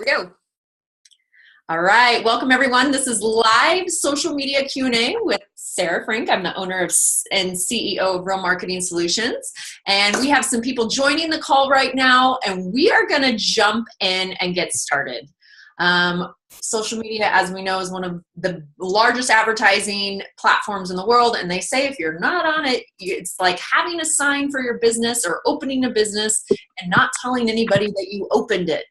We go. All right, welcome everyone. This is live social media Q&A with Sarah Frank. I'm the owner and CEO of Real Marketing Solutions. And we have some people joining the call right now, and we are gonna jump in and get started. Social media, as we know, is one of the largest advertising platforms in the world. And they say if you're not on it, it's like having a sign for your business or opening a business and not telling anybody that you opened it.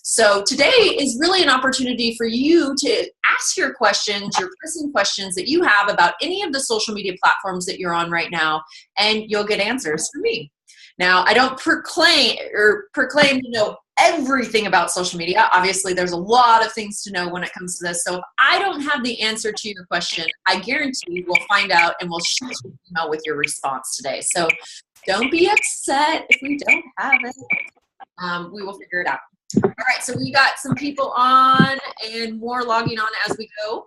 So today is really an opportunity for you to ask your questions, your pressing questions that you have about any of the social media platforms that you're on right now, and you'll get answers from me. Now, I don't proclaim to know everything about social media. Obviously, there's a lot of things to know when it comes to this. So if I don't have the answer to your question, I guarantee we'll find out and we'll shoot you an email with your response today. So don't be upset if we don't have it. We will figure it out. All right, so we got some people on and more logging on as we go.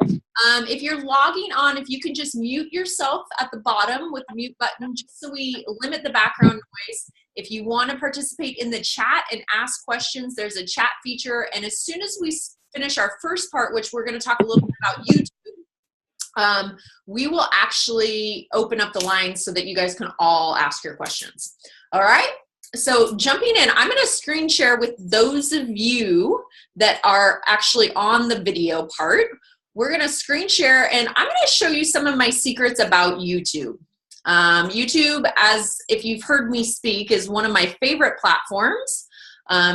If you're logging on, if you can just mute yourself at the bottom with the mute button, just so we limit the background noise. If you want to participate in the chat and ask questions, there's a chat feature. And as soon as we finish our first part, which we're going to talk a little bit about YouTube, we will actually open up the lines so that you guys can all ask your questions. All right? So jumping in, I'm going to screen share with those of you that are actually on the video part. We're going to screen share, and I'm going to show you some of my secrets about YouTube. YouTube, as if you've heard me speak, is one of my favorite platforms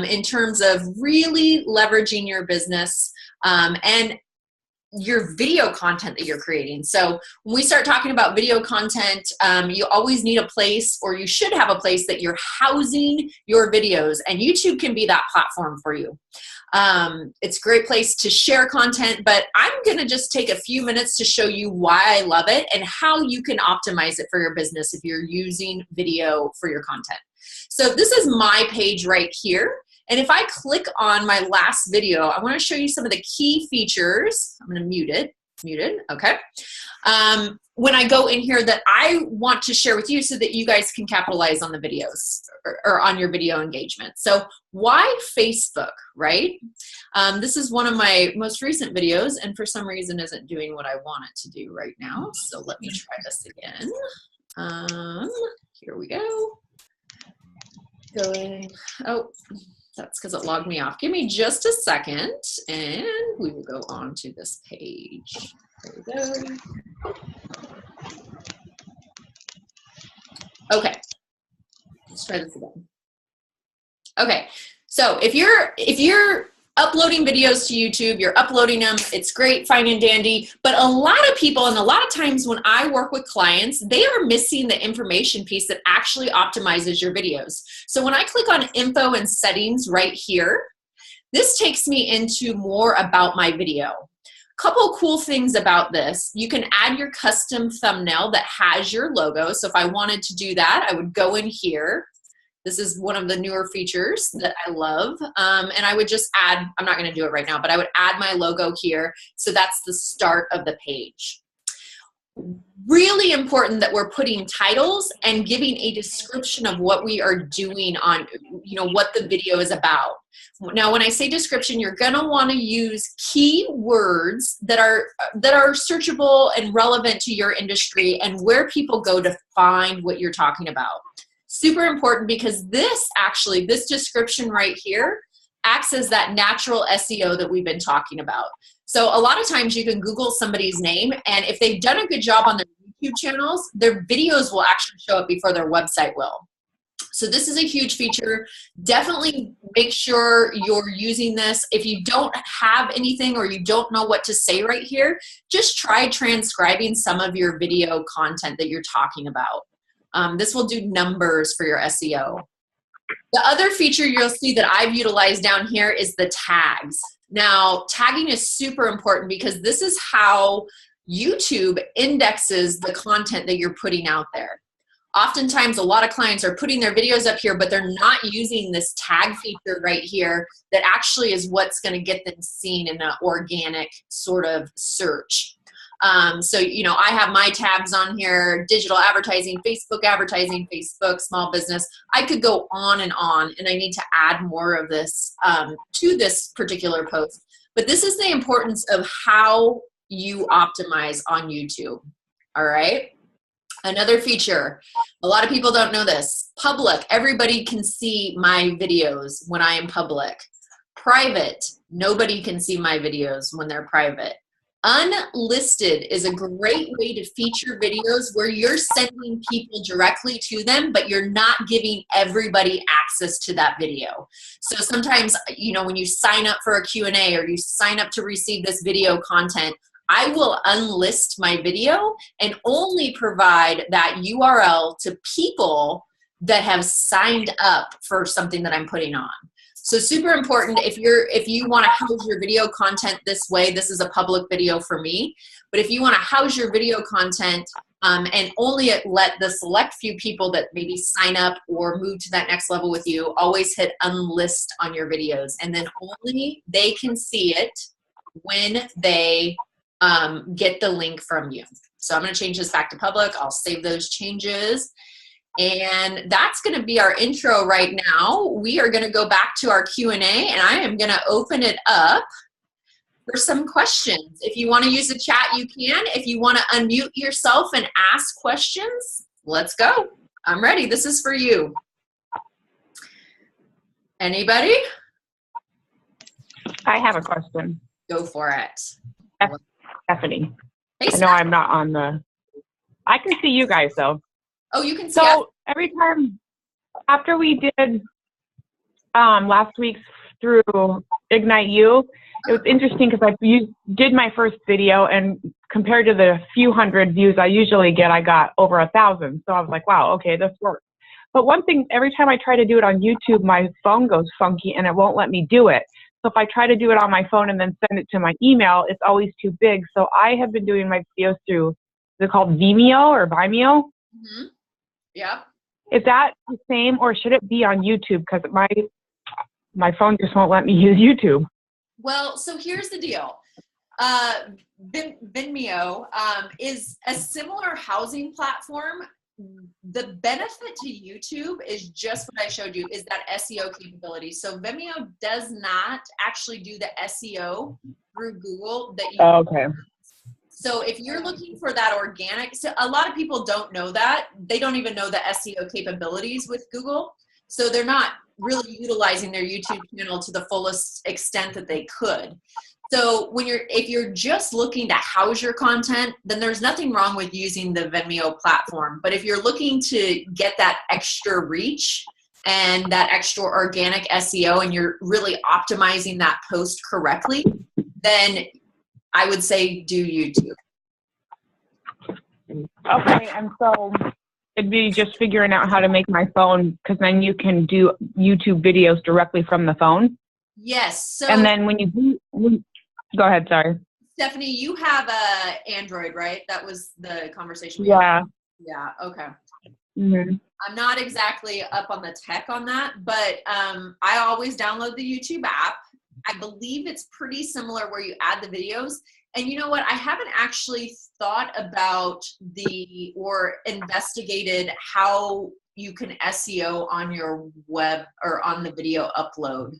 in terms of really leveraging your business and your video content that you're creating. So when we start talking about video content, you always need a place, or you should have a place that you're housing your videos, and YouTube can be that platform for you. It's a great place to share content, but I'm gonna just take a few minutes to show you why I love it and how you can optimize it for your business if you're using video for your content. So this is my page right here. And if I click on my last video, I want to show you some of the key features. I'm going to mute it. Muted. Okay. When I go in here that I want to share with you so that you guys can capitalize on the videos or on your video engagement. So why Facebook, right? This is one of my most recent videos, and for some reason isn't doing what I want it to do right now. So let me try this again. Here we go. Going. Oh. That's because it logged me off. Give me just a second, and we will go on to this page. There we go. Okay, let's try this again. Okay, so if you're uploading videos to YouTube, you're uploading them, it's great, fine and dandy, but a lot of people, and a lot of times when I work with clients, they are missing the information piece that actually optimizes your videos. So when I click on info and settings right here, this takes me into more about my video. Couple cool things about this. You can add your custom thumbnail that has your logo. So if I wanted to do that, I would go in here. This is one of the newer features that I love. And I would just add, I'm not gonna do it right now, but I would add my logo here. So that's the start of the page. Really important that we're putting titles and giving a description of what we are doing on, what the video is about. Now, when I say description, you're gonna wanna use keywords that are searchable and relevant to your industry and where people go to find what you're talking about. Super important, because this description right here acts as that natural SEO that we've been talking about. So a lot of times you can Google somebody's name, and if they've done a good job on their YouTube channels, their videos will actually show up before their website will. So this is a huge feature. Definitely make sure you're using this. If you don't have anything or you don't know what to say right here, just try transcribing some of your video content that you're talking about. This will do numbers for your SEO. The other feature you'll see that I've utilized down here is the tags. Now, tagging is super important because this is how YouTube indexes the content that you're putting out there. Oftentimes, a lot of clients are putting their videos up here, but they're not using this tag feature right here that actually is what's going to get them seen in an organic sort of search. So, you know, I have my tabs on here: digital advertising, Facebook small business. I could go on, and I need to add more of this to this particular post. But this is the importance of how you optimize on YouTube. All right. Another feature, a lot of people don't know this: public. Everybody can see my videos when I am public. Private, nobody can see my videos when they're private. Unlisted is a great way to feature videos where you're sending people directly to them, but you're not giving everybody access to that video. So sometimes, you know, when you sign up for a Q&A or you sign up to receive this video content, I will unlist my video and only provide that URL to people that have signed up for something that I'm putting on. So super important. If you want to house your video content this way, this is a public video for me, but if you want to house your video content and only let the select few people that maybe sign up or move to that next level with you, always hit unlist on your videos, and then only they can see it when they get the link from you. So I'm going to change this back to public. I'll save those changes. And that's going to be our intro right now. We are going to go back to our Q&A, and I am going to open it up for some questions. If you want to use the chat, you can. If you want to unmute yourself and ask questions, let's go. I'm ready. This is for you. Anybody? I have a question. Go for it. Stephanie. Hey, I know I'm not on the, I can see you guys though. Oh, you can see So us. every time after we did last week's through Ignite You, it was interesting because I did my first video, and compared to the few hundred views I usually get, I got over 1,000. So I was like, wow, okay, this works. But one thing, every time I try to do it on YouTube, my phone goes funky and it won't let me do it. So if I try to do it on my phone and then send it to my email, it's always too big. So I have been doing my videos through, is it called Vimeo or Vimeo? Mm-hmm. Yeah. Is that the same, or should it be on YouTube? Because my phone just won't let me use YouTube. Well, so here's the deal. Vimeo is a similar housing platform. The benefit to YouTube is just what I showed you, is that SEO capability. So Vimeo does not actually do the SEO through Google that you Okay. So if you're looking for that organic, so a lot of people don't know that. They don't even know the SEO capabilities with Google. So they're not really utilizing their YouTube channel to the fullest extent that they could. So if you're just looking to house your content, then there's nothing wrong with using the Vimeo platform. But if you're looking to get that extra reach and that extra organic SEO, and you're really optimizing that post correctly, then I would say do YouTube. Okay, and so it'd be just figuring out how to make my phone, because then you can do YouTube videos directly from the phone. Yes. So, and then when you do, go ahead, sorry. Stephanie, you have a Android, right? That was the conversation. Yeah. Yeah. Okay. Mm-hmm. I'm not exactly up on the tech on that, but I always download the YouTube app. I believe it's pretty similar where you add the videos. And you know what? I haven't actually thought about or investigated how you can SEO on your web or on the video upload.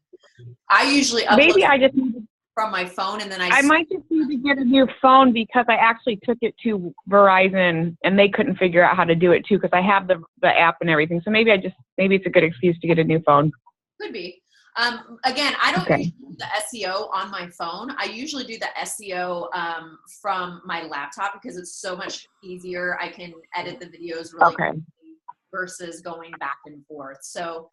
I usually upload from my phone, and then I might just need to get a new phone, because I actually took it to Verizon and they couldn't figure out how to do it too, because I have the app and everything. So maybe it's a good excuse to get a new phone. Could be. Again, I don't usually do the SEO on my phone. I usually do the SEO from my laptop, because it's so much easier. I can edit the videos really quickly versus going back and forth. So,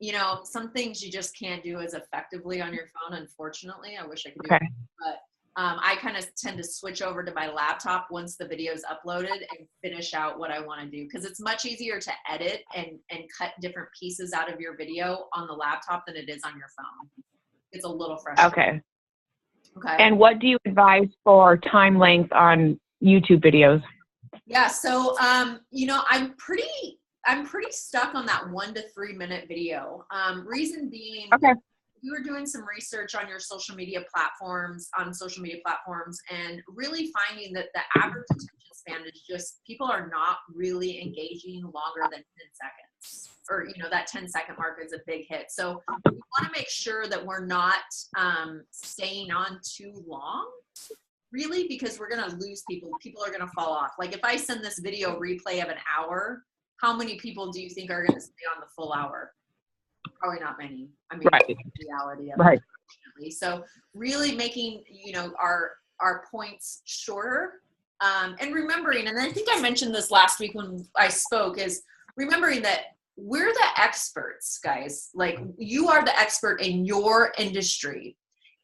you know, some things you just can't do as effectively on your phone, unfortunately. I wish I could do it, but I kind of tend to switch over to my laptop once the video is uploaded and finish out what I want to do, because it's much easier to edit and cut different pieces out of your video on the laptop than it is on your phone. It's a little frustrating. Okay. And what do you advise for time length on YouTube videos? Yeah, so you know, I'm pretty stuck on that 1 to 3 minute video. Reason being, we were doing some research on your social media platforms, and really finding that the average attention span is just, people are not really engaging longer than 10 seconds. Or, that 10-second mark is a big hit. So we want to make sure that we're not staying on too long, really, because we're going to lose people. People are going to fall off. Like if I send this video replay of an hour, how many people do you think are going to stay on the full hour? Probably not many. I mean, right. the reality of Right. it, unfortunately. So really making, our points shorter, and remembering, and I think I mentioned this last week when I spoke, is remembering that we're the experts, guys. Like, you are the expert in your industry.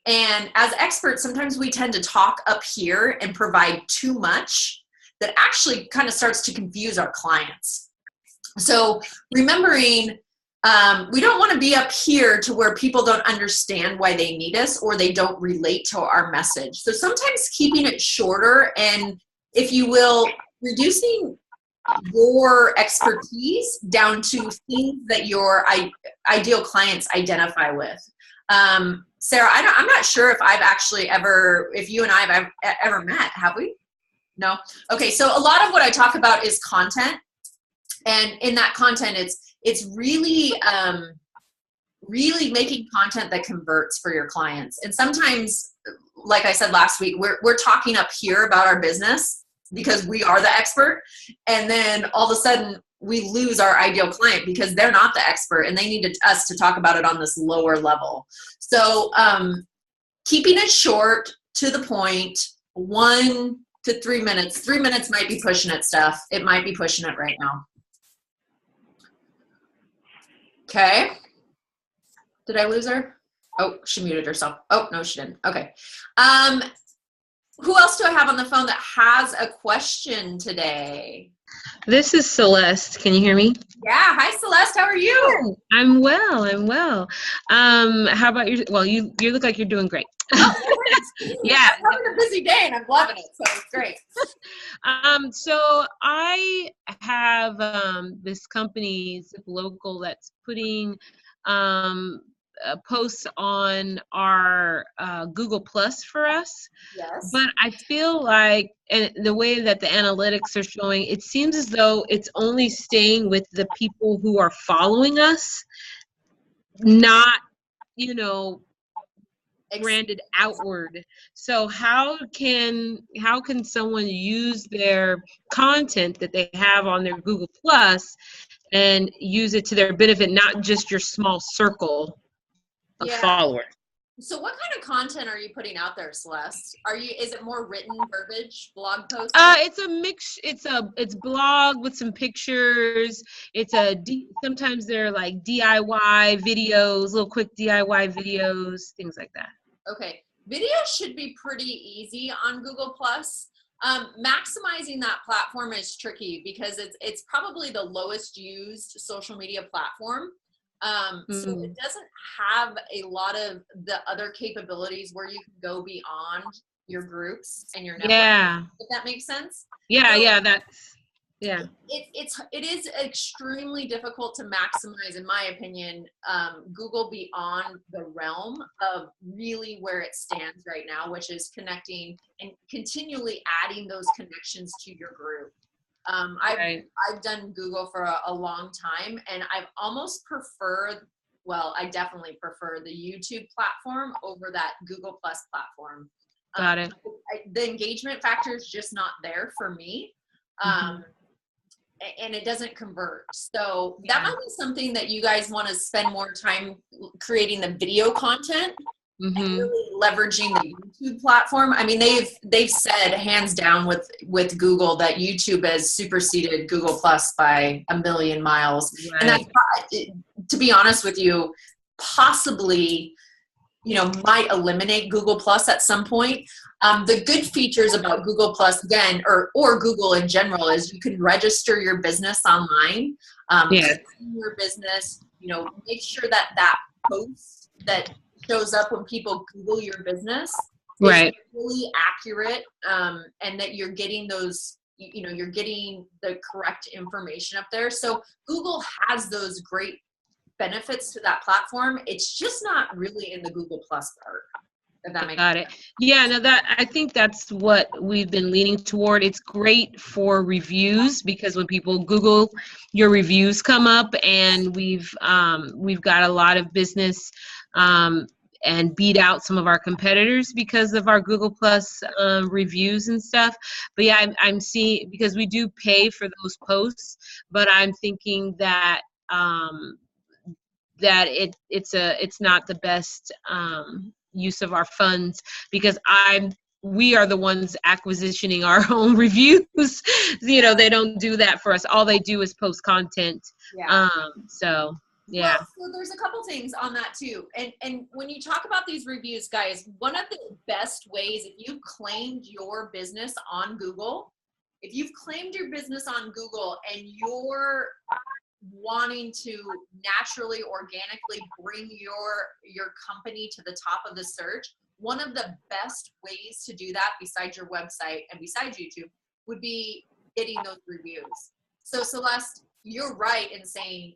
And as experts, sometimes we tend to talk up here and provide too much that actually kind of starts to confuse our clients. So remembering, we don't want to be up here to where people don't understand why they need us or they don't relate to our message. So sometimes keeping it shorter and, if you will, reducing your expertise down to things that your ideal clients identify with. Sarah, I'm not sure if if you and I have ever met, have we? No? Okay, so a lot of what I talk about is content. And in that content, it's really, really making content that converts for your clients. And sometimes, like I said last week, we're talking up here about our business because we are the expert. And then all of a sudden we lose our ideal client because they're not the expert and they needed us to talk about it on this lower level. So keeping it short, to the point, 1 to 3 minutes. 3 minutes might be pushing it, Steph. It might be pushing it right now. Okay. Did I lose her? Oh, she muted herself. Oh, no, she didn't. Okay. Who else do I have on the phone that has a question today? This is Celeste. Can you hear me? Yeah. Hi, Celeste. How are you? I'm well. How about you? Well, you look like you're doing great. Yeah. I'm having a busy day and I'm loving it. So it's great. So I have this company, Zip Local, that's putting posts on our Google Plus for us. Yes. But I feel like, and the way that the analytics are showing, it seems as though it's only staying with the people who are following us, not, branded outward. So how can someone use their content that they have on their Google Plus and use it to their benefit, not just your small circle of followers? So what kind of content are you putting out there, Celeste? Is it more written verbiage, blog posts? It's a mix. It's blog with some pictures. Sometimes they're like DIY videos, little quick DIY videos, things like that. Okay. Video should be pretty easy on Google Plus. Maximizing that platform is tricky because it's probably the lowest used social media platform. So it doesn't have a lot of the other capabilities where you can go beyond your groups and your network. Yeah. If that makes sense. Yeah, So it is extremely difficult to maximize, in my opinion, Google beyond the realm of really where it stands right now, which is connecting and continually adding those connections to your group. I've done Google for a long time, and I've almost I definitely prefer the YouTube platform over that Google Plus platform. Got it. The engagement factor is just not there for me. And it doesn't convert. So that might be something that you guys want to spend more time creating the video content and really leveraging the YouTube platform. I mean, they've said hands down with Google that YouTube has superseded Google Plus by a million miles. Right. And that's, to be honest with you, possibly, might eliminate Google Plus at some point. The good features about Google Plus, again, or Google in general, is you can register your business online. Your business, make sure that post that shows up when people Google your business is really accurate, and that you're getting those, you're getting the correct information up there. So Google has those great benefits to that platform. It's just not really in the Google Plus part. If that makes Got sense. it. Yeah, no, I think that's what we've been leaning toward. It's great for reviews because when people Google, your reviews come up, and we've got a lot of business and beat out some of our competitors because of our Google Plus reviews and stuff. But yeah, I'm seeing, because we do pay for those posts, but I'm thinking that that it's not the best use of our funds, because we are the ones acquisitioning our own reviews. You know, they don't do that for us. All they do is post content. Yeah. So yeah. Well, so there's a couple things on that too. And when you talk about these reviews, guys, one of the best ways, if you've claimed your business on Google, if you've claimed your business on Google and you're wanting to naturally, organically bring your company to the top of the search, one of the best ways to do that, besides your website and besides YouTube, would be getting those reviews. So Celeste, you're right in saying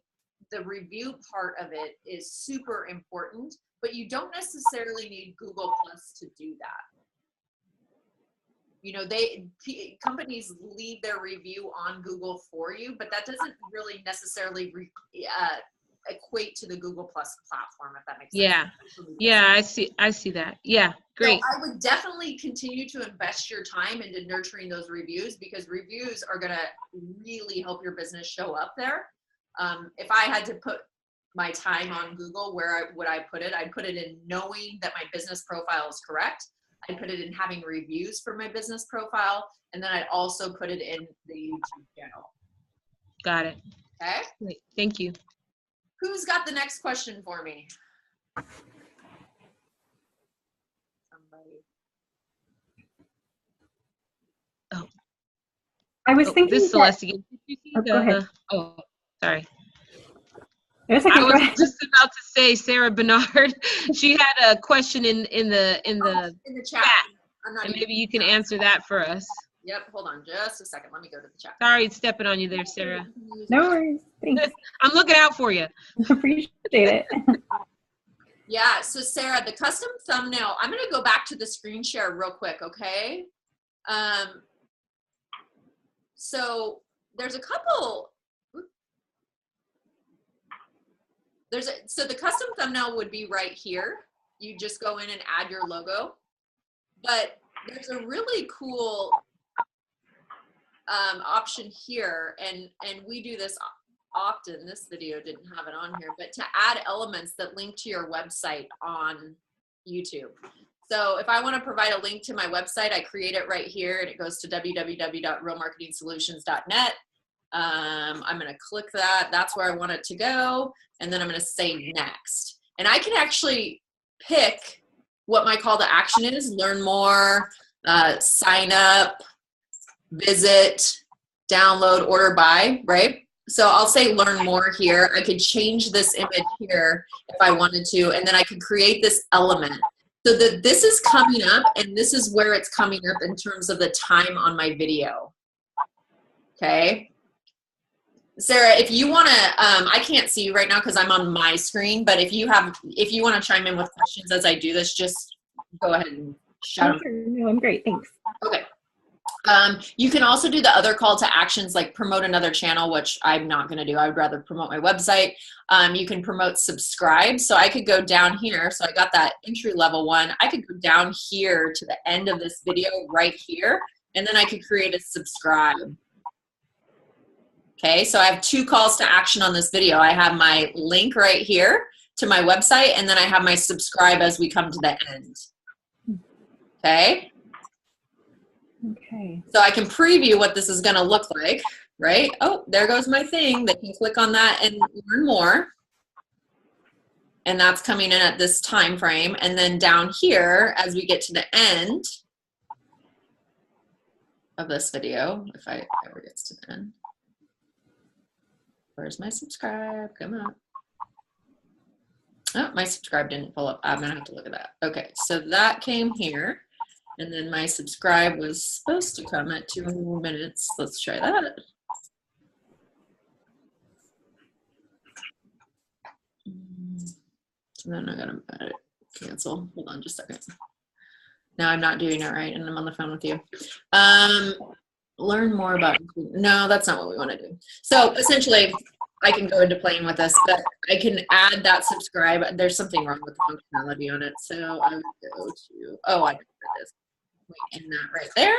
the review part of it is super important, but you don't necessarily need Google Plus to do that. You know, companies leave their review on Google for you, but that doesn't really necessarily equate to the Google Plus platform, if that makes sense. Yeah, I see that. Yeah, great. So I would definitely continue to invest your time into nurturing those reviews, because reviews are going to really help your business show up there. If I had to put my time on Google, where would I put it? I'd put it in knowing that my business profile is correct. I'd put it in having reviews for my business profile. And then I'd also put it in the YouTube channel. Got it. Okay. Great. Thank you. Who's got the next question for me? Somebody. Oh. I was thinking this Celeste again. Did you see go ahead. Oh, sorry. There's a I was just about to say, Sarah Bernard, she had a question in the chat. And maybe you can answer that for us. Yep, hold on just a second. Let me go to the chat. Sorry, stepping on you there, Sarah. No worries. Thanks. I'm looking out for you. Appreciate it. Yeah, so Sarah, the custom thumbnail, I'm going to go back to the screen share real quick, okay? So there's a couple. So the custom thumbnail would be right here. You just go in and add your logo. But there's a really cool option here, and we do this often. This video didn't have it on here, but to add elements that link to your website on YouTube. So if I want to provide a link to my website, I create it right here, and it goes to www.realmarketingsolutions.net. I'm going to click that. That's where I want it to go. And then I'm going to say next. And I can actually pick what my call to action is: learn more, sign up, visit, download, order, buy, right? So I'll say learn more here. I could change this image here if I wanted to, and then I could create this element so that this is coming up, and this is where it's coming up in terms of the time on my video. Okay. Sarah, if you want to, I can't see you right now because I'm on my screen, but if you want to chime in with questions as I do this, just go ahead and shout. Sure. No, I'm great. Thanks. Okay. You can also do the other call to actions, like promote another channel, which I'm not going to do. I would rather promote my website. You can promote subscribe. So I could go down here. So I got that entry level one. I could go down here to the end of this video right here, and then I could create a subscribe. Okay, so I have two calls to action on this video. I have my link right here to my website, and then I have my subscribe as we come to the end. Okay. Okay. So I can preview what this is going to look like, right? Oh, there goes my thing. They can click on that and learn more. And that's coming in at this time frame. And then down here, as we get to the end of this video, if I ever gets to the end. Where's my subscribe? Come on. Oh, my subscribe didn't pull up. I'm going to have to look at that. Okay, so that came here. And then my subscribe was supposed to come at 2 minutes. Let's try that. And then I gotta edit, cancel. Hold on just a second. No, I'm not doing it right, and I'm on the phone with you. Learn more about, no, that's not what we want to do. So essentially, I can go into playing with this, but I can add that subscribe. There's something wrong with the functionality on it. So I would go to, oh, I know what it is. Wait, and that right there.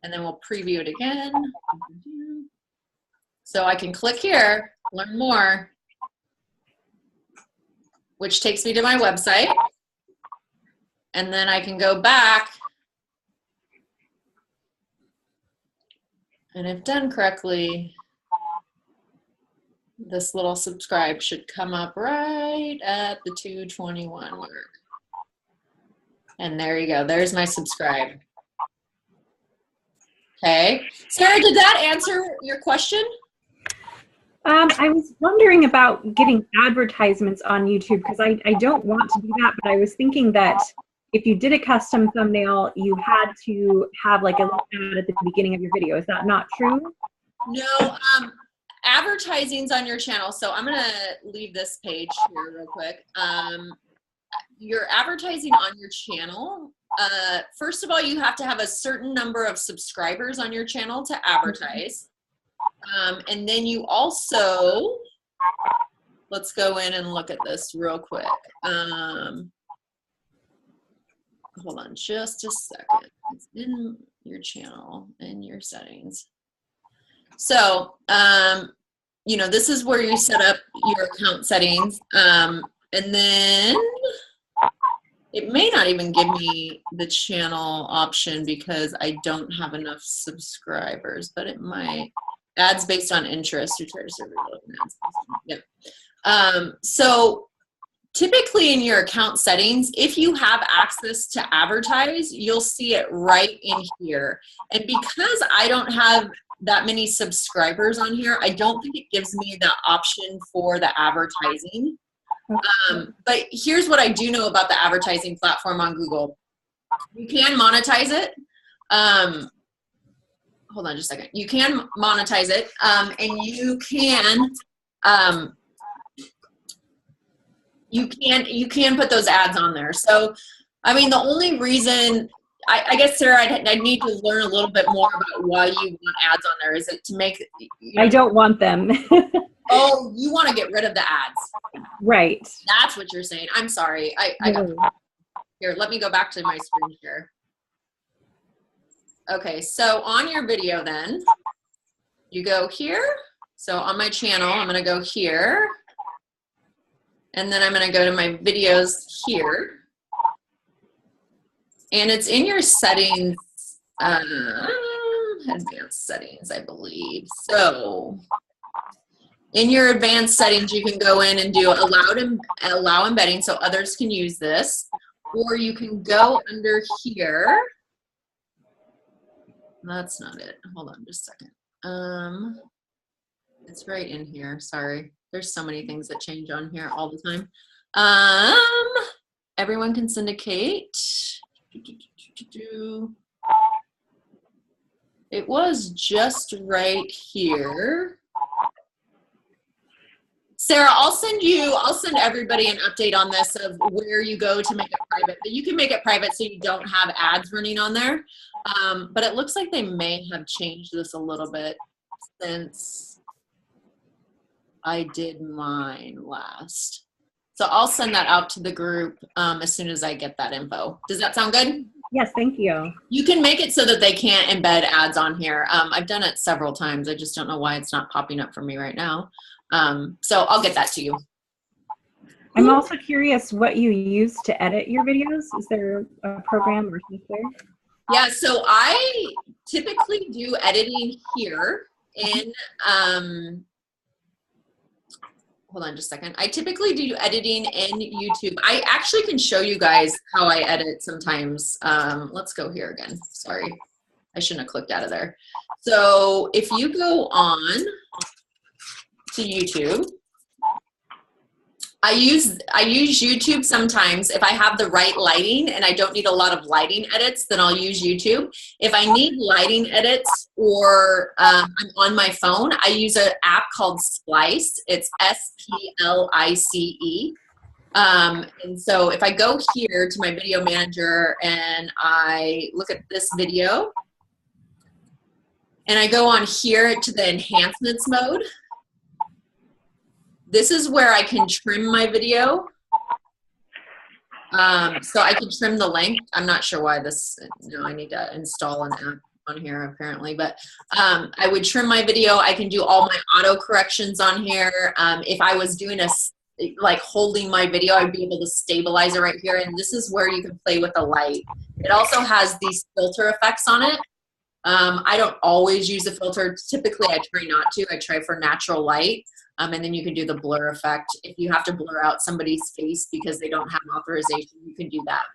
And then we'll preview it again. So I can click here, learn more, which takes me to my website. And then I can go back. And if done correctly, this little subscribe should come up right at the 221 mark. And there you go. There's my subscribe. Okay. Sarah, did that answer your question? I was wondering about getting advertisements on YouTube because I don't want to do that, but I was thinking that if you did a custom thumbnail, you had to have like a little ad at the beginning of your video. Is that not true? No, advertising's on your channel. So I'm gonna leave this page here real quick. Your advertising on your channel, first of all, you have to have a certain number of subscribers on your channel to advertise. And then you also, let's go in and look at this real quick. Hold on just a second. It's in your channel and your settings. So, you know, this is where you set up your account settings. And then it may not even give me the channel option because I don't have enough subscribers, but it might. Ads based on interest. You try to serve ads. Yep. So typically in your account settings, if you have access to advertise, you'll see it right in here. And because I don't have that many subscribers on here, I don't think it gives me the option for the advertising. But here's what I do know about the advertising platform on Google. You can monetize it. Hold on just a second. You can monetize it, and you can put those ads on there. So, I mean, the only reason, I guess, Sarah, I'd need to learn a little bit more about why you want ads on there. Is it to make? I don't want them. Oh, you want to get rid of the ads. Right. That's what you're saying. I'm sorry. Here, let me go back to my screen share. Okay, so on your video then, you go here. So on my channel, I'm gonna go here. And then I'm gonna go to my videos here. And it's in your settings, advanced settings, I believe. So in your advanced settings, you can go in and do allow embedding so others can use this. Or you can go under here. That's not it. Hold on just a second. It's right in here. Sorry. There's so many things that change on here all the time. Everyone can syndicate. It was just right here. Sarah, I'll send everybody an update on this of where you go to make it private. But you can make it private so you don't have ads running on there. But it looks like they may have changed this a little bit since I did mine last. So I'll send that out to the group as soon as I get that info. Does that sound good? Yes, thank you. You can make it so that they can't embed ads on here. I've done it several times. I just don't know why it's not popping up for me right now. So I'll get that to you. I'm also curious what you use to edit your videos. Is there a program or software? Yeah, so I typically do editing here in, hold on just a second. I typically do editing in YouTube. I actually can show you guys how I edit sometimes. Let's go here again. Sorry, I shouldn't have clicked out of there. So if you go on to YouTube, I use YouTube sometimes. If I have the right lighting and I don't need a lot of lighting edits, then I'll use YouTube. If I need lighting edits or I'm on my phone, I use an app called Splice. It's S-P-L-I-C-E. And so if I go here to my video manager and I look at this video and I go on here to the enhancements mode, this is where I can trim my video. So I can trim the length. I'm not sure why this, I need to install an app on here apparently, but I would trim my video. I can do all my auto corrections on here. If I was doing like holding my video, I'd be able to stabilize it right here. And this is where you can play with the light. It also has these filter effects on it. I don't always use a filter. Typically I try not to. I try for natural light. And then you can do the blur effect. If you have to blur out somebody's face because they don't have authorization, you can do that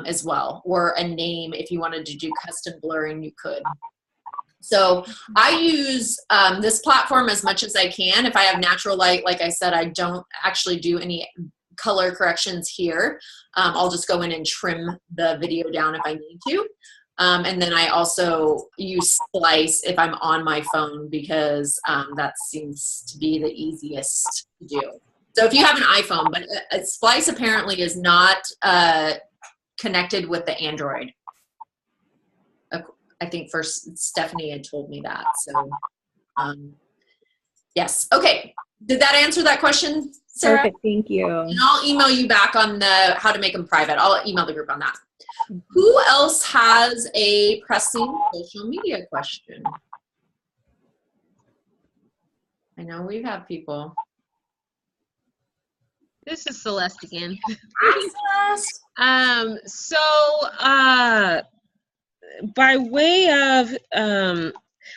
as well. Or a name, if you wanted to do custom blurring, you could. So I use this platform as much as I can. If I have natural light, like I said, I don't actually do any color corrections here. I'll just go in and trim the video down if I need to. And then I also use Splice if I'm on my phone because that seems to be the easiest to do. So if you have an iPhone, but Splice apparently is not connected with the Android. I think first Stephanie had told me that. So yes. Okay. Did that answer that question, Sarah? Perfect. Thank you. And I'll email you back on the how to make them private. I'll email the group on that. Who else has a pressing social media question? I know we have people. This is Celeste again. Hi, Celeste. By way of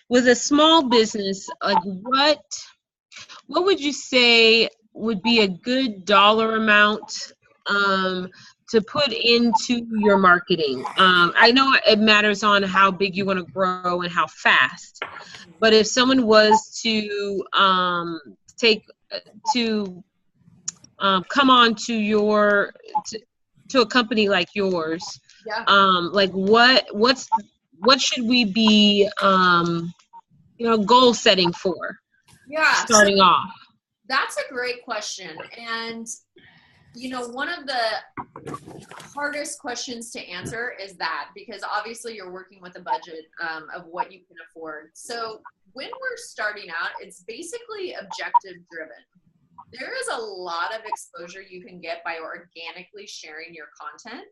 with a small business, like what would you say would be a good dollar amount to put into your marketing? I know it matters on how big you want to grow and how fast, but if someone was to come on to to a company like yours, Yeah. like what should we be goal setting for? Yeah. Starting off. That's a great question. And one of the hardest questions to answer is that, because obviously you're working with a budget of what you can afford. So when we're starting out, it's basically objective driven. There is a lot of exposure you can get by organically sharing your content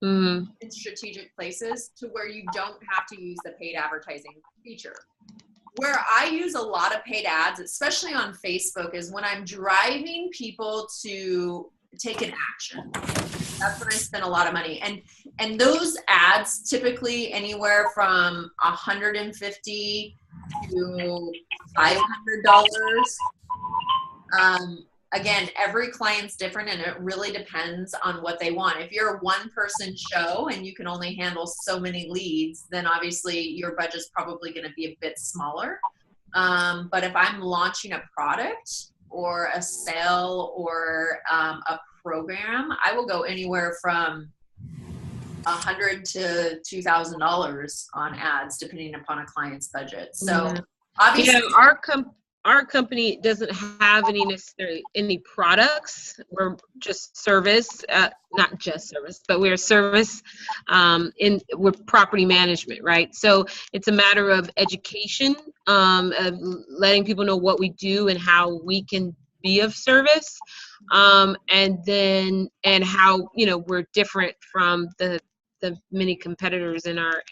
in strategic places to where you don't have to use the paid advertising feature. Where I use a lot of paid ads, especially on Facebook, is when I'm driving people to take an action. That's when I spend a lot of money. And those ads typically anywhere from $150 to $500. Again, every client's different and it really depends on what they want. If you're a one-person show and you can only handle so many leads, then obviously your budget's probably going to be a bit smaller. But if I'm launching a product or a sale or a program, I will go anywhere from $100 to $2,000 on ads, depending upon a client's budget. So obviously, our company doesn't have any products. We're just service, not just service, but we're service with property management, right? So it's a matter of education, of letting people know what we do and how we can be of service, and how we're different from the many competitors in our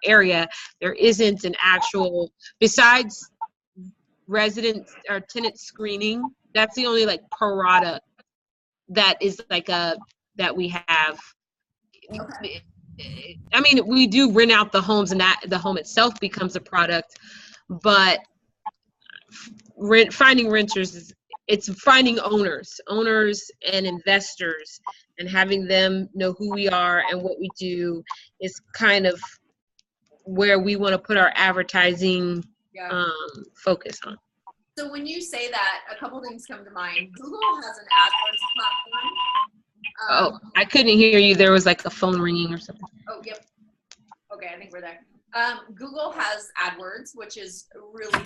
area. There isn't an actual, besides resident or tenant screening, that's the only product that is that we have. okay. I mean, we do rent out the homes, and that the home itself becomes a product, but finding renters it's finding owners and investors and having them know who we are and what we do is kind of where we want to put our advertising focus on. So when you say that, a couple things come to mind. Google has an AdWords platform. I couldn't hear you. There was a phone ringing or something. Oh, yep. Okay, I think we're there. Google has AdWords, which is really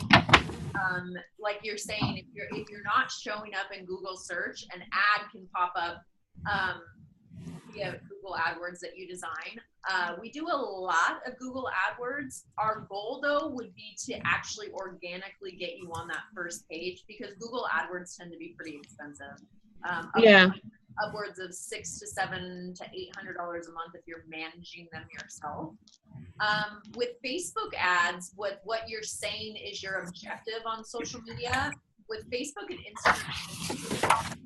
like you're saying, if you're not showing up in Google search, an ad can pop up via Google AdWords that you design. We do a lot of Google AdWords. Our goal though would be to actually organically get you on that first page, because Google AdWords tend to be pretty expensive. Upwards of $600 to $700 to $800 a month if you're managing them yourself. With Facebook ads, what you're saying is your objective on social media. With Facebook and Instagram, you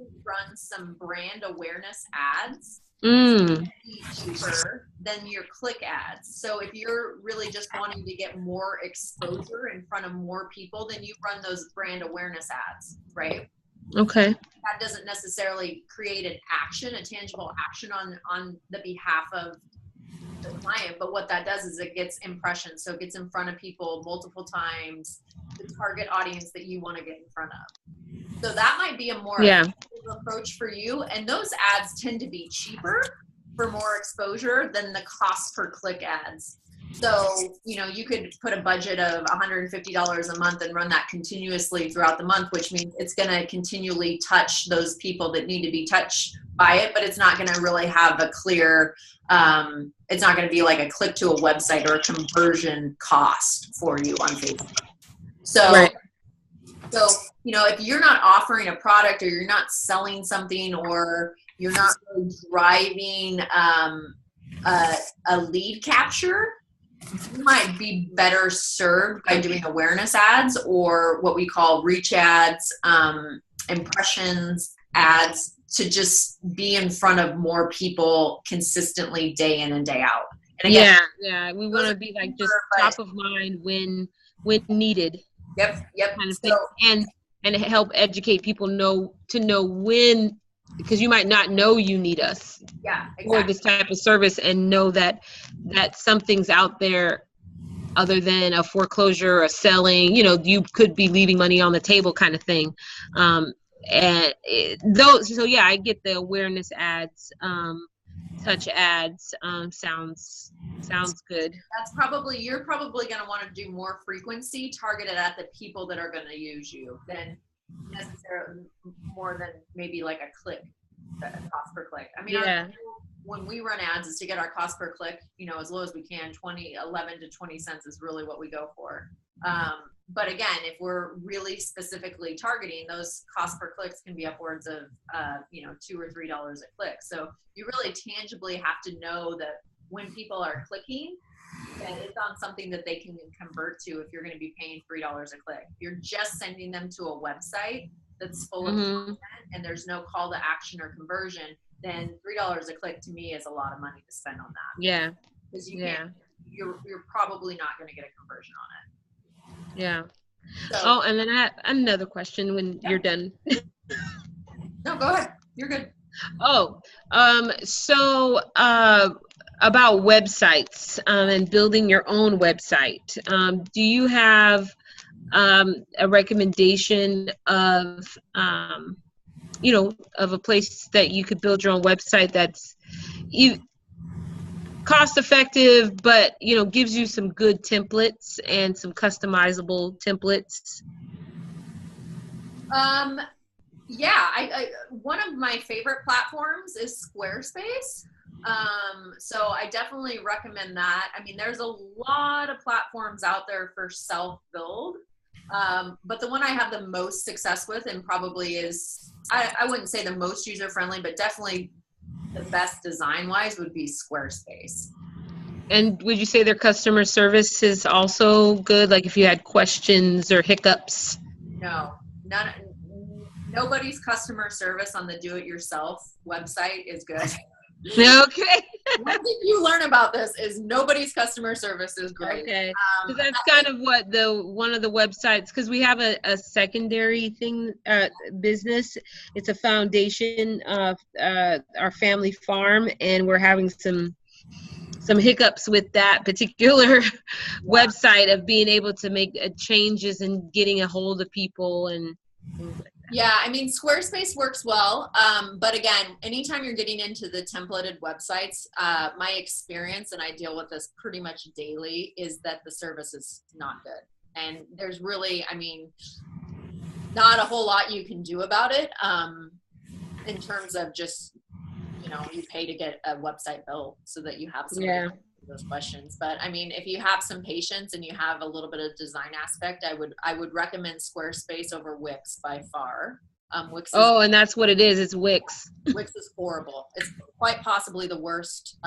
can run some brand awareness ads. Cheaper than your click ads. So if you're really just wanting to get more exposure in front of more people, then you run those brand awareness ads, right? Okay. That doesn't necessarily create an action, a tangible action on the behalf of the client, but what that does is it gets impressions. So it gets in front of people multiple times, the target audience that you want to get in front of. So that might be a more effective approach for you. And those ads tend to be cheaper for more exposure than the cost per click ads. So, you know, you could put a budget of $150 a month and run that continuously throughout the month, which means it's going to continually touch those people that need to be touched by it, but it's not going to really have a clear, it's not going to be like a click to a website or a conversion cost for you on Facebook. So, so, you know, if you're not offering a product or you're not selling something or you're not really driving a lead capture, you might be better served by doing awareness ads or what we call reach ads, impressions ads, to just be in front of more people consistently day in and day out. And again, we want to be like just top of mind when needed. Yep. Kind of thing. And help educate people to know when, because you might not know you need us for this type of service, and know that something's out there other than a foreclosure, a selling, you know, you could be leaving money on the table kind of thing. I get the awareness ads, touch ads, sounds good. You're probably going to want to do more frequency targeted at the people that are going to use you than necessarily more than maybe like a click, a cost per click. I mean, when we run ads is to get our cost per click, you know, as low as we can. 11 to 20 cents is really what we go for. But again, if we're really specifically targeting, those cost per clicks can be upwards of, $2 or $3 a click. So you really tangibly have to know that when people are clicking, that it's on something that they can convert to if you're going to be paying $3 a click. If you're just sending them to a website that's full of content and there's no call to action or conversion, then $3 a click to me is a lot of money to spend on that. Yeah. Because you're probably not going to get a conversion on it. Yeah. So, and then I have another question when you're done. No, go ahead. You're good. About websites and building your own website. Do you have a recommendation of a place that you could build your own website that's cost effective, but gives you some good templates and some customizable templates? One of my favorite platforms is Squarespace. So I definitely recommend that. I mean, there's a lot of platforms out there for self-build. But the one I have the most success with, and probably is, I wouldn't say the most user-friendly, but definitely the best design-wise, would be Squarespace. And would you say their customer service is also good? Like if you had questions or hiccups? No, nobody's customer service on the do-it-yourself website is good. Okay. One thing you learn about this is nobody's customer service is great. Okay. Because that's kind of what one of the websites, because we have a secondary thing, business. It's a foundation of our family farm, and we're having some hiccups with that particular website of being able to make changes and getting a hold of people and things like that. Yeah, I mean, Squarespace works well. But again, anytime you're getting into the templated websites, my experience, and I deal with this pretty much daily, is that the service is not good. And there's really, I mean, not a whole lot you can do about it in terms of just, you know, you pay to get a website built so that you have some Yeah. those questions. But I mean, if you have some patience and you have a little bit of design aspect, I would recommend Squarespace over Wix by far. Wix is, Oh, and that's what it is. It's Wix. Wix is horrible. It's quite possibly the worst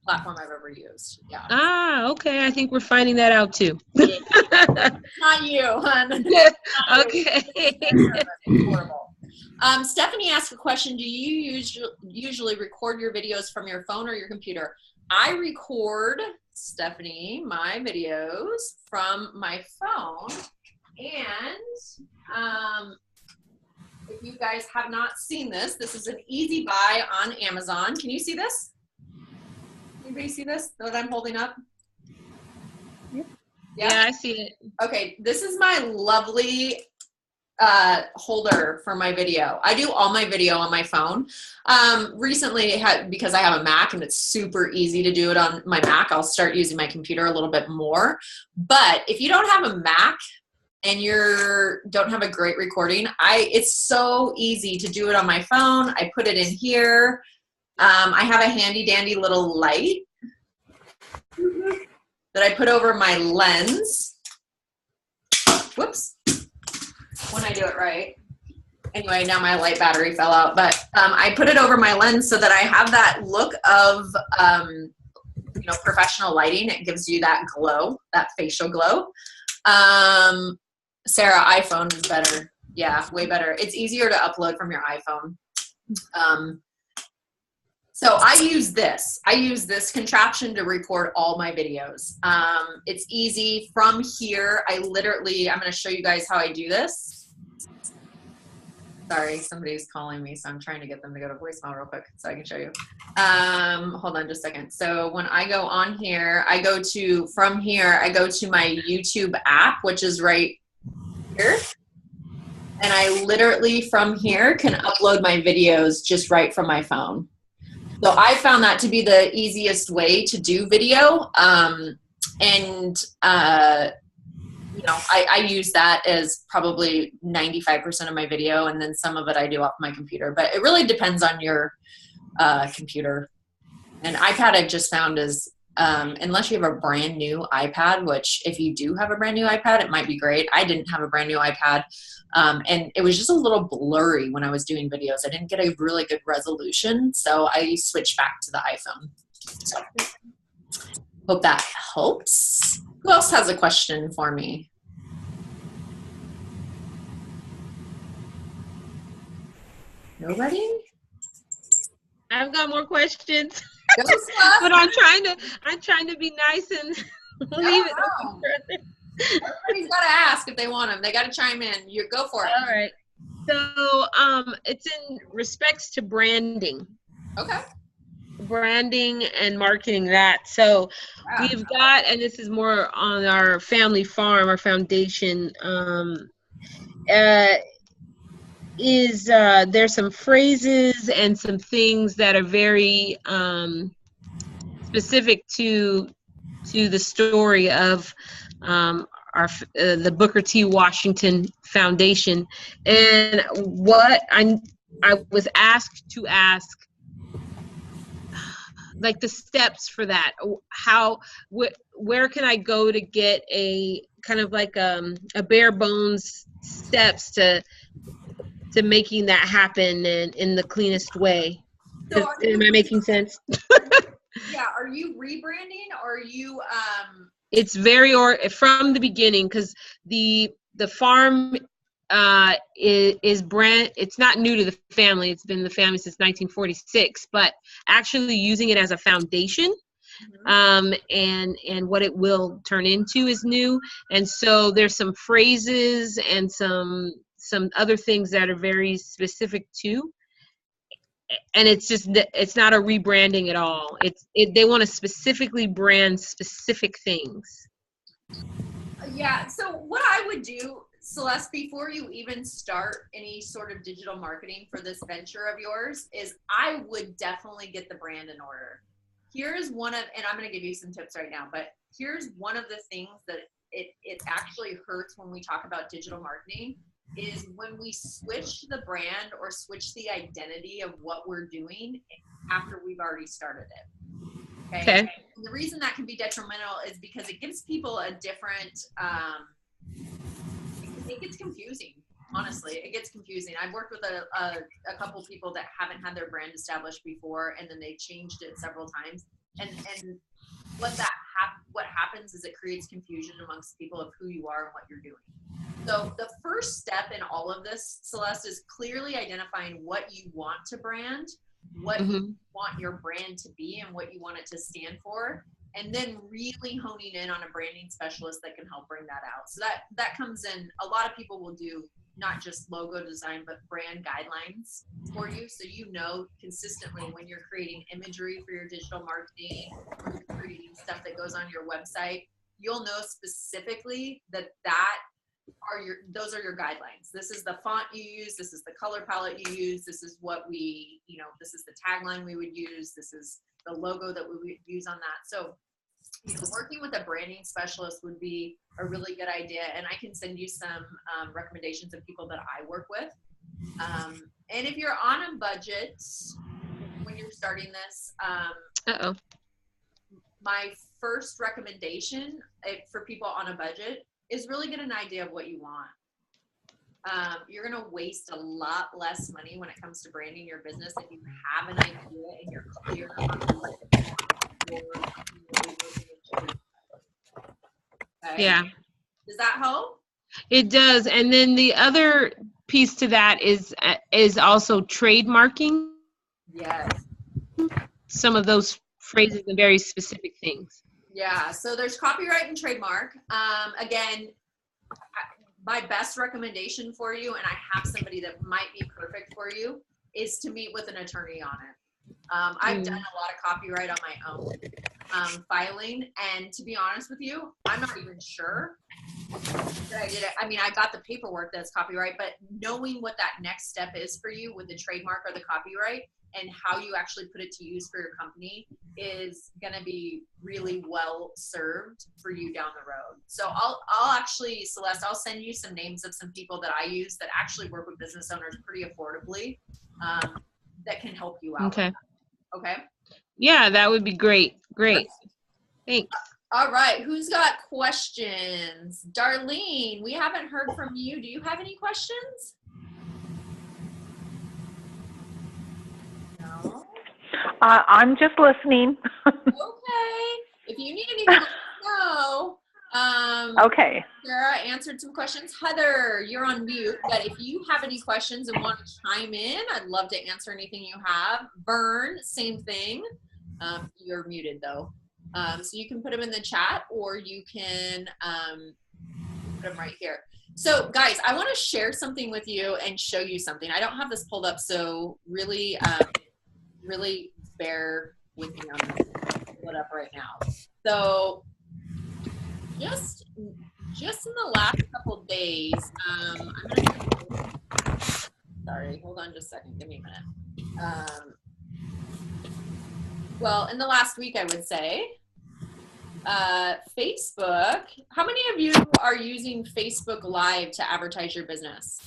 platform I've ever used. Yeah. Ah, okay. I think we're finding that out too. Not you, hon. Okay. It's horrible. Stephanie asked a question. Do you usually record your videos from your phone or your computer? I record, Stephanie, my videos from my phone. And if you guys have not seen this, this is an easy buy on Amazon. Can you see this? Anybody see this that I'm holding up? Yeah, I see it. Okay, this is my lovely holder for my video. I do all my video on my phone. Recently, because I have a Mac and it's super easy to do it on my Mac, I'll start using my computer a little bit more. But if you don't have a Mac and don't have a great recording, it's so easy to do it on my phone. I put it in here. I have a handy dandy little light that I put over my lens. Whoops. When I do it right. Anyway, now my light battery fell out, but I put it over my lens so that I have that look of, you know, professional lighting. It gives you that glow, that facial glow. Sarah, iPhone is better. Yeah, way better. It's easier to upload from your iPhone. So I use this contraption to record all my videos. It's easy from here. I'm going to show you guys how I do this. Sorry, somebody's calling me, so I'm trying to get them to go to voicemail real quick so I can show you. Hold on just a second. So when I go on here, from here, I go to my YouTube app, which is right here. And I literally from here can upload my videos just right from my phone. So I found that to be the easiest way to do video. You know, I use that as probably 95% of my video, and then some of it I do off my computer. But it really depends on your computer. And iPad I've just found is, unless you have a brand new iPad, which if you do have a brand new iPad, it might be great. I didn't have a brand new iPad. And it was just a little blurry when I was doing videos. I didn't get a really good resolution, so I switched back to the iPhone. So hope that helps. Who else has a question for me? Nobody? I've got more questions. Go, Steph. But I'm trying to be nice and leave it open further. Everybody's got to ask if they want them. They got to chime in. You go for it. All right. So it's in respects to branding. Okay. Branding and marketing that. So we've got, and this is more on our family farm, our foundation, there's some phrases and some things that are very specific to the story of the Booker T. Washington Foundation. And what I was asked to ask, like the steps for that, where can I go to get a kind of like a bare bones steps to making that happen in the cleanest way? So am I making sense? Yeah, are you rebranding or are you It's very from the beginning, because the farm is brand. It's not new to the family. It's been the family since 1946, but actually using it as a foundation, and what it will turn into is new. And so there's some phrases and some other things that are very specific too. And it's not a rebranding at all. They want to specifically brand specific things. Yeah, so what I would do, Celeste, before you even start any sort of digital marketing for this venture of yours, is I would definitely get the brand in order. Here's one of, and I'm going to give you some tips right now, but here's one of the things that it actually hurts when we talk about digital marketing, is when we switch the brand or switch the identity of what we're doing after we've already started it. Okay. And the reason that can be detrimental is because it gives people a different, it gets confusing. Honestly, it gets confusing. I've worked with a couple people that haven't had their brand established before, and then they changed it several times. And what happens is it creates confusion amongst people of who you are and what you're doing. So the first step in all of this, Celeste, is clearly identifying what you want to brand, what you want your brand to be, and what you want it to stand for. And then really honing in on a branding specialist that can help bring that out. So that comes in, a lot of people will do not just logo design, but brand guidelines for you. So you know consistently when you're creating imagery for your digital marketing, or you're creating stuff that goes on your website, you'll know specifically those are your guidelines. This is the font you use. This is the color palette you use. This is what this is the tagline we would use. This is the logo that we would use on that. So working with a branding specialist would be a really good idea. And I can send you some recommendations of people that I work with. And if you're on a budget when you're starting this, my first recommendation for people on a budget is really get an idea of what you want. You're going to waste a lot less money when it comes to branding your business if you have an idea and you're clear on what you're okay. Yeah. Does that help? It does. And then the other piece to that is also trademarking. Yes. Some of those phrases and very specific things. Yeah. So there's copyright and trademark. Again, my best recommendation for you, and I have somebody that might be perfect for you, is to meet with an attorney on it. I've done a lot of copyright on my own filing, and to be honest with you, I'm not even sure that I did it. I mean, I got the paperwork that's copyright, but knowing what that next step is for you with the trademark or the copyright and how you actually put it to use for your company is going to be really well served for you down the road. So I'll actually, Celeste, I'll send you some names of some people that I use that actually work with business owners pretty affordably that can help you out. Okay. Okay. Yeah, that would be great. Great. Thanks. All right. Who's got questions? Darlene, we haven't heard from you. Do you have any questions? No. I'm just listening. Okay. If you need anything, let me know. Okay. Sarah answered some questions. Heather, you're on mute, but if you have any questions and want to chime in, I'd love to answer anything you have. Vern, same thing. You're muted though. So you can put them in the chat or you can put them right here. So guys, I want to share something with you and show you something. I don't have this pulled up, so really, really bear with me on this. I'll pull it up right now. So just in the last couple days, I'm gonna, sorry, hold on just a second, give me a minute. Well, in the last week, I would say, Facebook, how many of you are using Facebook Live to advertise your business?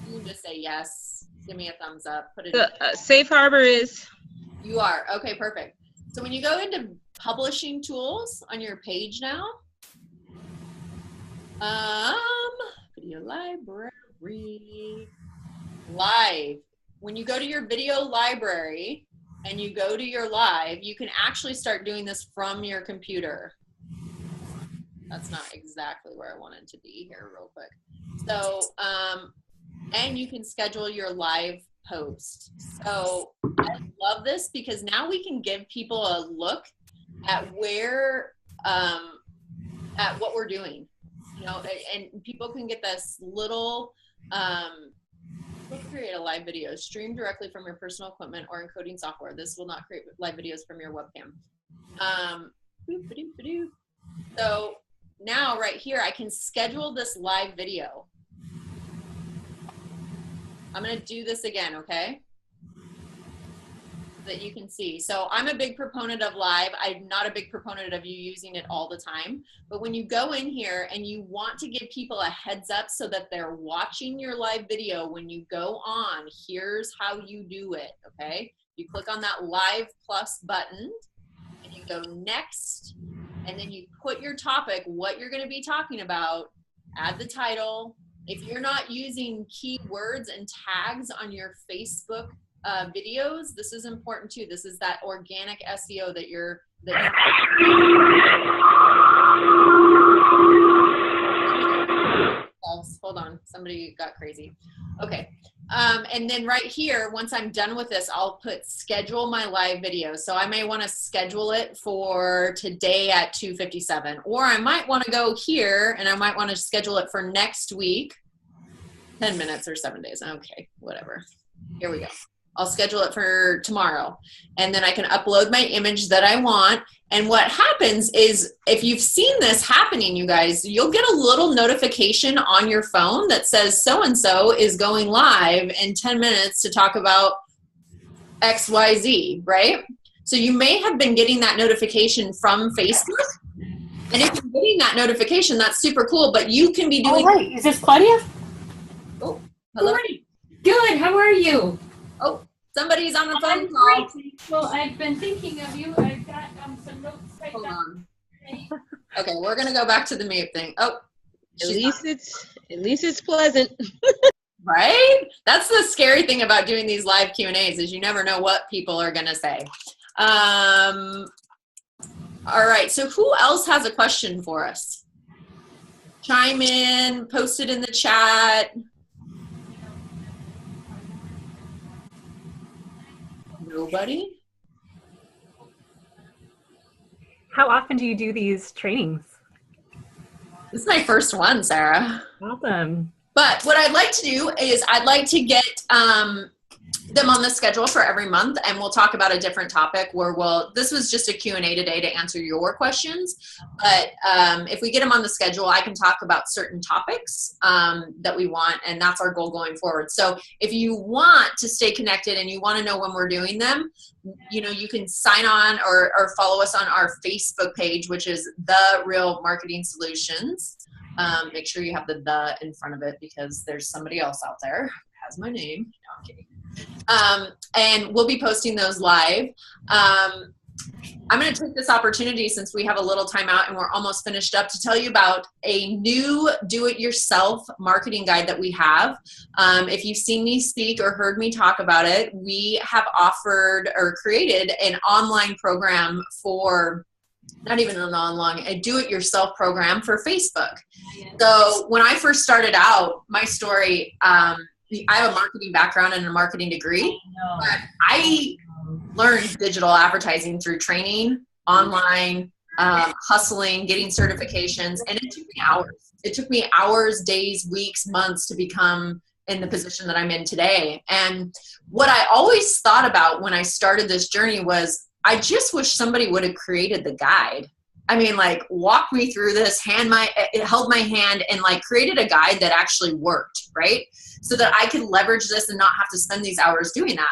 You can just say yes, give me a thumbs up, put it Safe Harbor is. You are, okay, perfect. So when you go into publishing tools on your page now, video library, live. When you go to your video library and you go to your live, you can actually start doing this from your computer. That's not exactly where I wanted to be here real quick. So, and you can schedule your live post. So I love this because now we can give people a look at where, at what we're doing, you know, and people can get this little, we'll create a live video, stream directly from your personal equipment or encoding software. This will not create live videos from your webcam. So now right here, I can schedule this live video. I'm gonna do this again, okay? that you can see. So I'm a big proponent of live. I'm not a big proponent of you using it all the time. But when you go in here and you want to give people a heads up so that they're watching your live video when you go on, here's how you do it, okay? You click on that live plus button and you go next, and then you put your topic, what you're going to be talking about, add the title. If you're not using keywords and tags on your Facebook videos, this is important too. This is that organic SEO that you're hold on, somebody got crazy. Okay. And then right here, once I'm done with this, I'll put schedule my live video. So I may want to schedule it for today at 2:57, or I might want to go here and I might want to schedule it for next week, 10 minutes or 7 days. Okay, whatever. Here we go. I'll schedule it for tomorrow, and then I can upload my image that I want. And what happens is, if you've seen this happening, you guys, you'll get a little notification on your phone that says so-and-so is going live in 10 minutes to talk about XYZ, right? So you may have been getting that notification from Facebook. And if you're getting that notification, that's super cool, but you can be doing— Oh, wait, is this Claudia? Oh, hello? Good, how are you? Oh, somebody's on the phone I'm call. great. Well, I've been thinking of you. I've got some notes typed Hold up. on. Okay, we're gonna go back to the mute thing. Oh, At least it's pleasant. right? That's the scary thing about doing these live Q&As, is you never know what people are gonna say. All right, so who else has a question for us? Chime in, post it in the chat. Nobody? How often do you do these trainings? This is my first one, Sarah. Awesome. But what I'd like to do is I'd like to get them on the schedule for every month, and we'll talk about a different topic where this was just a Q&A today to answer your questions. But if we get them on the schedule, I can talk about certain topics that we want, and that's our goal going forward. So if you want to stay connected and you want to know when we're doing them, you know, you can sign on or follow us on our Facebook page, which is The Real Marketing Solutions. Make sure you have the in front of it, because there's somebody else out there who has my name. No, I'm kidding. And we'll be posting those live. I'm going to take this opportunity, since we have a little time out and we're almost finished up, to tell you about a new do-it-yourself marketing guide that we have. If you've seen me speak or heard me talk about it, we have offered or created an online program for— not even an online, a do-it-yourself program for Facebook. So when I first started out, my story, I have a marketing background and a marketing degree, but I learned digital advertising through training, online, hustling, getting certifications, and it took me hours. It took me hours, days, weeks, months to become in the position that I'm in today. And what I always thought about when I started this journey was, I just wish somebody would have created the guide. I mean, like, walk me through this, it held my hand and like created a guide that actually worked, right? So that I could leverage this and not have to spend these hours doing that.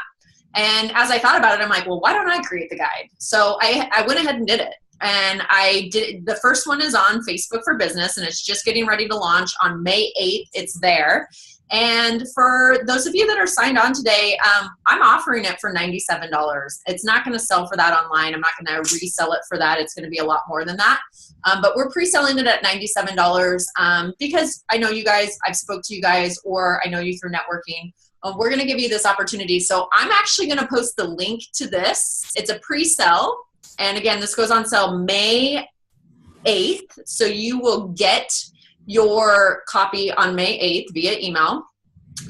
And as I thought about it, I'm like, well, why don't I create the guide? So I went ahead and did it. And I did. The first one is on Facebook for Business, and it's just getting ready to launch on May 8th. It's there. And for those of you that are signed on today, I'm offering it for $97. It's not going to sell for that online. I'm not going to resell it for that. It's going to be a lot more than that. But we're pre-selling it at $97 because I know you guys, I've spoke to you guys, or I know you through networking. We're going to give you this opportunity. So I'm actually going to post the link to this. It's a pre-sell. And again, this goes on sale May 8th. So you will get your copy on May 8th via email.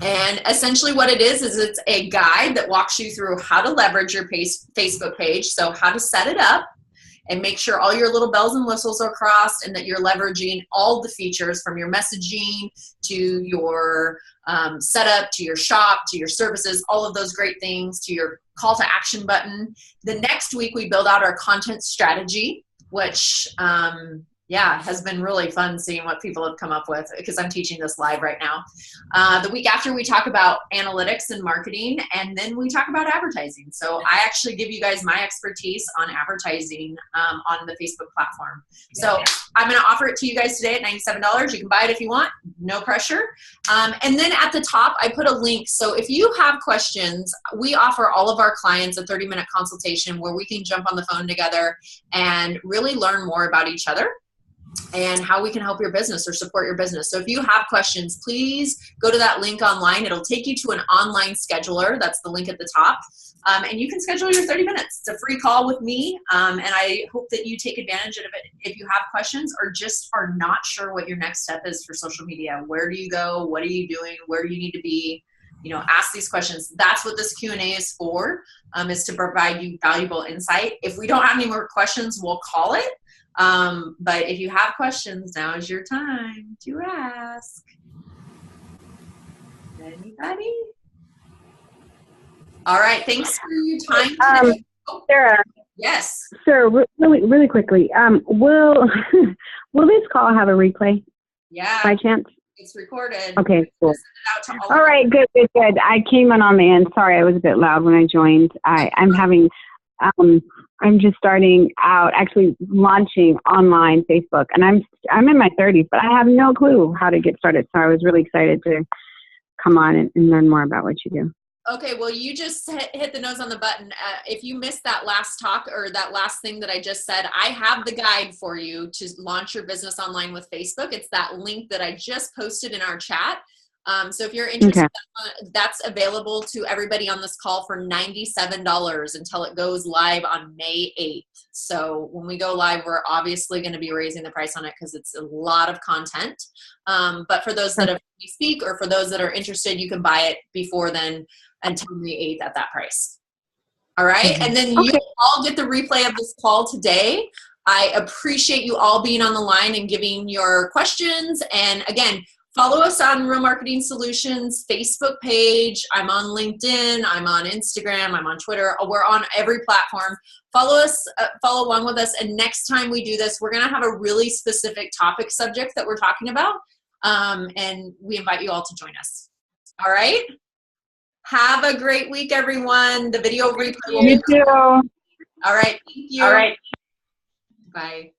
And essentially what it is it's a guide that walks you through how to leverage your Facebook page. So how to set it up and make sure all your little bells and whistles are crossed, and that you're leveraging all the features from your messaging to your setup, to your shop, to your services, all of those great things, to your call to action button. The next week we build out our content strategy, which Yeah, has been really fun seeing what people have come up with because I'm teaching this live right now. The week after, we talk about analytics and marketing, and then we talk about advertising. So I actually give you guys my expertise on advertising on the Facebook platform. So I'm going to offer it to you guys today at $97. You can buy it if you want, no pressure. And then at the top, I put a link. So if you have questions, we offer all of our clients a 30-minute consultation where we can jump on the phone together and really learn more about each other and how we can help your business or support your business. So if you have questions, please go to that link online. It'll take you to an online scheduler. That's the link at the top. And you can schedule your 30 minutes. It's a free call with me. And I hope that you take advantage of it if you have questions or just are not sure what your next step is for social media. Where do you go? What are you doing? Where do you need to be? You know, ask these questions. That's what this Q&A is for, is to provide you valuable insight. If we don't have any more questions, we'll call it. But if you have questions, now is your time to ask. Anybody? All right. Thanks for your time today. Sarah. Yes. Sarah, really quickly. Will this call have a replay? Yeah. By chance? It's recorded. Okay, cool. Send it out to all right, good. I came in on the end. Sorry, I was a bit loud when I joined. I'm just starting out, actually launching online Facebook, and I'm in my 30s, but I have no clue how to get started. So I was really excited to come on and learn more about what you do. Okay, well, you just hit the nose on the button. If you missed that last talk or that last thing that I just said, I have the guide for you to launch your business online with Facebook. It's that link that I just posted in our chat. So if you're interested, that's available to everybody on this call for $97 until it goes live on May 8th. So when we go live, we're obviously going to be raising the price on it because it's a lot of content. But for those that have we speak or for those that are interested, you can buy it before then until May 8th at that price. All right. And then you all get the replay of this call today. I appreciate you all being on the line and giving your questions. And again, follow us on Real Marketing Solutions Facebook page. I'm on LinkedIn. I'm on Instagram. I'm on Twitter. We're on every platform. Follow us, follow along with us. And next time we do this, we're going to have a really specific topic subject that we're talking about. And we invite you all to join us. All right. Have a great week, everyone. The video replay will be. You too. All right. Thank you. All right. Bye.